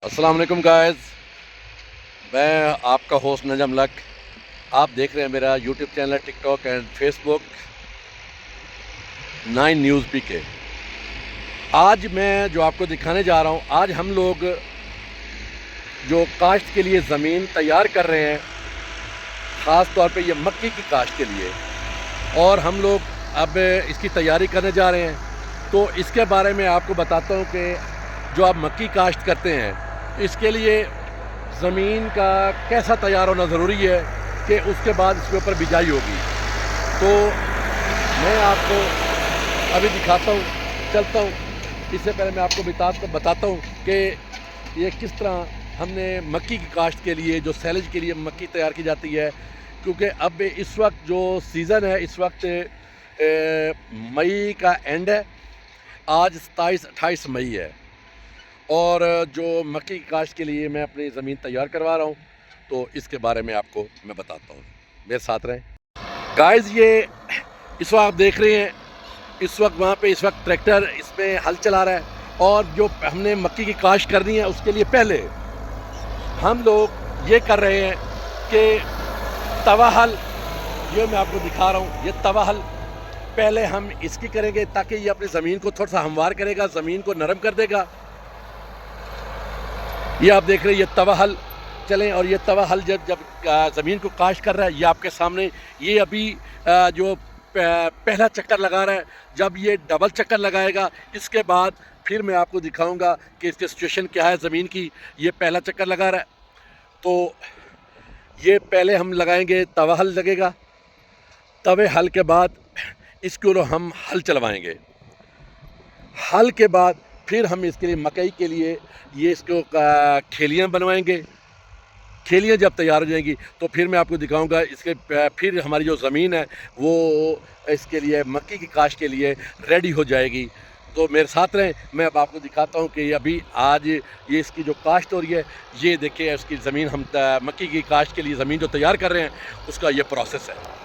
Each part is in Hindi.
अस्सलाम वालेकुम गाइस। मैं आपका होस्ट नजम लक। आप देख रहे हैं मेरा YouTube channel, TikTok and Facebook 9 news P के। आज मैं जो आपको दिखाने जा रहा हूँ, आज हम लोग जो काश्त के लिए ज़मीन तैयार कर रहे हैं, ख़ास तौर पे ये मक्की की काश्त के लिए, और हम लोग अब इसकी तैयारी करने जा रहे हैं। तो इसके बारे में आपको बताता हूँ कि जो आप मक्की काश्त करते हैं, इसके लिए ज़मीन का कैसा तैयार होना ज़रूरी है कि उसके बाद इसके ऊपर बिजाई होगी। तो मैं आपको अभी दिखाता हूँ, चलता हूँ। इससे पहले मैं आपको बताता हूँ कि ये किस तरह हमने मक्की की काश्त के लिए, जो सैलेज के लिए मक्की तैयार की जाती है। क्योंकि अब इस वक्त जो सीज़न है, इस वक्त मई का एंड है। आज 27-28 मई है, और जो मक्की की काश्त के लिए मैं अपनी ज़मीन तैयार करवा रहा हूँ। तो इसके बारे में आपको मैं बताता हूँ, मेरे साथ रहें गाइस। ये इस वक्त आप देख रहे हैं, इस वक्त वहाँ पे इस वक्त ट्रैक्टर इसमें हल चला रहा है। और जो हमने मक्की की काश्त करनी है, उसके लिए पहले हम लोग ये कर रहे हैं कि तवा हल, ये मैं आपको दिखा रहा हूँ, ये तवा हल पहले हम इसकी करेंगे ताकि ये अपनी ज़मीन को थोड़ा सा हमवार करेगा, ज़मीन को नरम कर देगा। ये आप देख रहे हैं, ये तवा हल चलें। और ये तवा हल जब ज़मीन को काश्त कर रहा है, ये आपके सामने, ये अभी जो पहला चक्कर लगा रहा है। जब ये डबल चक्कर लगाएगा, इसके बाद फिर मैं आपको दिखाऊंगा कि इसकी सिचुएशन क्या है ज़मीन की। ये पहला चक्कर लगा रहा है, तो ये पहले हम लगाएंगे, तवा हल लगेगा। तवे हल के बाद इसको हम हल चलवाएंगे। हल के बाद फिर हम इसके लिए, मकई के लिए, ये इसको खेलियाँ बनवाएंगे। खेलियाँ जब तैयार हो जाएंगी तो फिर मैं आपको दिखाऊंगा इसके, फिर हमारी जो ज़मीन है वो इसके लिए, मक्की की काश्त के लिए रेडी हो जाएगी। तो मेरे साथ रहें, मैं अब आपको दिखाता हूँ कि अभी आज ये इसकी जो काश्त हो रही है, ये देखिए इसकी ज़मीन, हम मक्की की काश्त के लिए ज़मीन जो तैयार कर रहे हैं, उसका ये प्रोसेस है।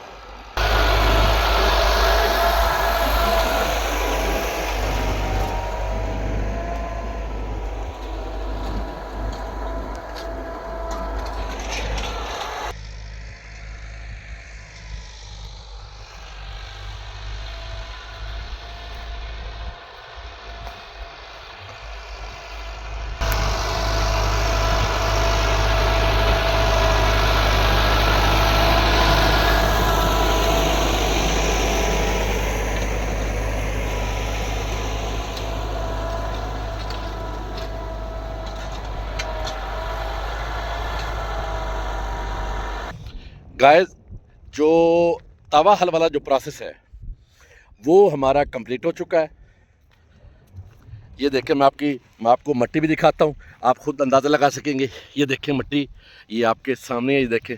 गाइस, जो तवा हल वाला जो प्रोसेस है वो हमारा कंप्लीट हो चुका है। ये देखें, मैं आपको मट्टी भी दिखाता हूँ, आप खुद अंदाज़ा लगा सकेंगे। ये देखें मट्टी, ये आपके सामने है। ये देखें,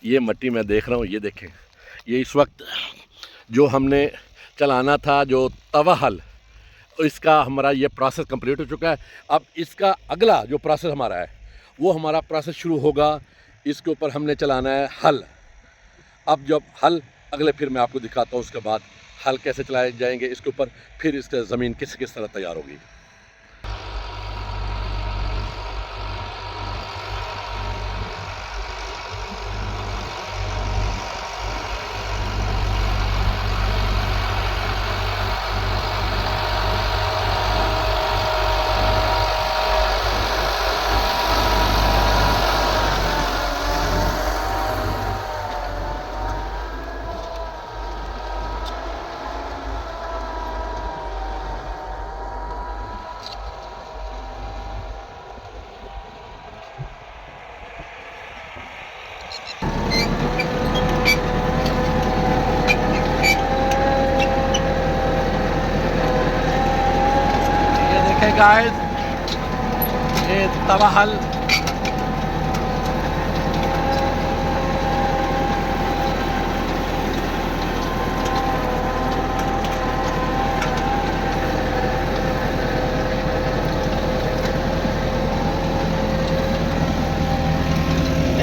ये मट्टी मैं देख रहा हूँ। ये देखें, ये इस वक्त जो हमने चलाना था, जो तवा हल, इसका हमारा ये प्रोसेस कंप्लीट हो चुका है। अब इसका अगला जो प्रोसेस हमारा है, वो हमारा प्रोसेस शुरू होगा। इसके ऊपर हमने चलाना है हल। अब जब हल अगले, फिर मैं आपको दिखाता हूँ उसके बाद हल कैसे चलाए जाएंगे इसके ऊपर, फिर इसका ज़मीन किस किस तरह तैयार होगी। ये देखें गाइस, ये तवा हल,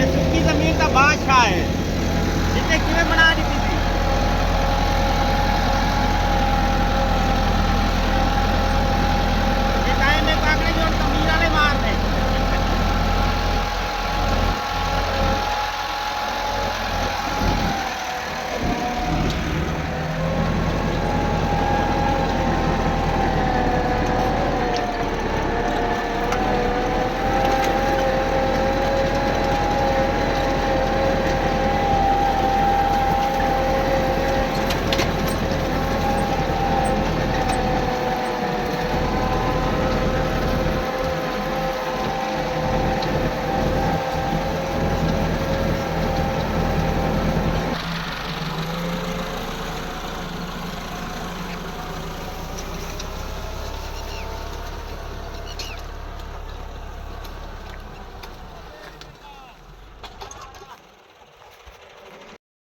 सुखी जमीन का बादशाह है, जितने किਵੇਂ बना